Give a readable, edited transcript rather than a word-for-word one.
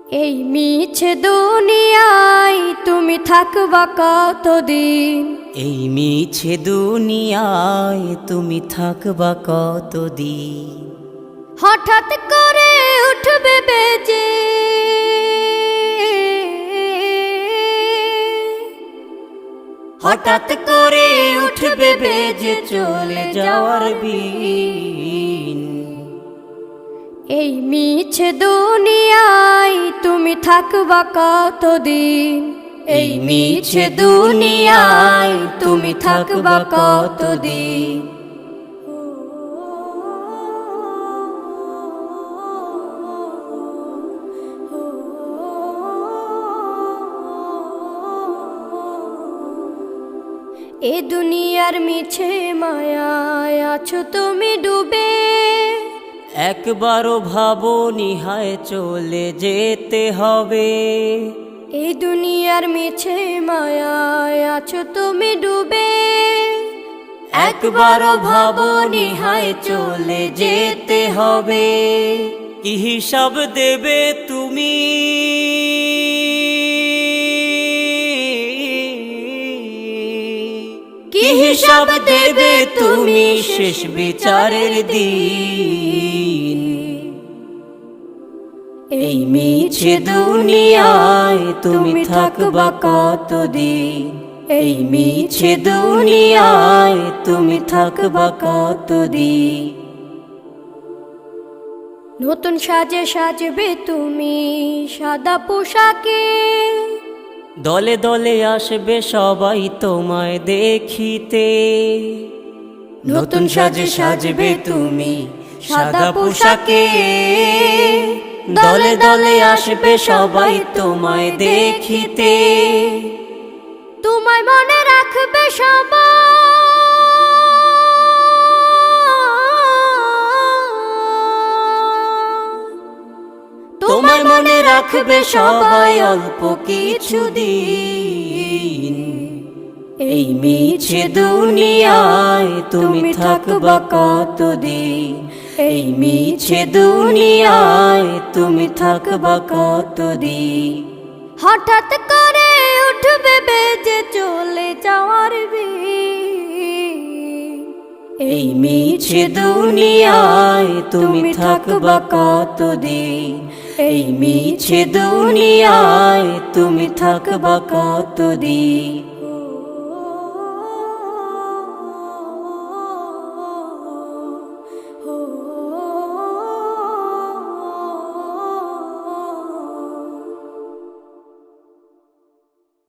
এই মিছে দুনিয়ায় তুমি থাকবা কতদিন? এই মিছে দুনিয়ায় তুমি থাকবা কতদিন? হঠাৎ করে উঠবে বেজে হঠাৎ করে উঠবে বেজে চলে যাওয়ার বিন। এই মিছে দুনিয়ায় তুমি থাকবা কতদিন? এই মিছে দুনিয়ায় তুমি থাকবা কতদিন? এ দুনিয়ার মিছে মায়ায় আছো তুমি ডুবে, একবারও ভাবো নিহায় চলে যেতে হবে। এই দুনিয়ার মিছে মায়ায় আছো তুমি ডুবে, একবারও ভাবো নিহায় চলে যেতে হবে। কি হিসাব দেবে তুমি? কি হিসাব দেবে তুমি শেষ বিচারের দিন? এই মিছে দুনিয়ায় তুমি থাকবা কতদিন? এই মিছে দুনিয়ায় তুমি থাকবা কতদিন? নতুন সাজে সাজবে তুমি সাদা পোশাকে, দলে দলে আসবে সবাই তোমায় দেখিতে। নতুন সাজে সাজবে তুমি সাদা পোশাকে, দলে দলে আসবে সবাই তোমায় দেখিতে। তোমায় মনে রাখবে সবাই, তোমায় মনে রাখবে সবাই অল্প কিছুদিন। এই মিছে দুনিয়ায় তুমি থাকবা কতদিন? এই মিছে দুনিয়ায় তুমি থাকবা কতদিন? হঠাৎ করে উঠবে বেজে চলে যাওয়ার বিন। এই মিছে দুনিয়ায় তুমি থাকবা কতদিন? এই মিছে দুনিয়ায় তুমি থাকবা কতদিন?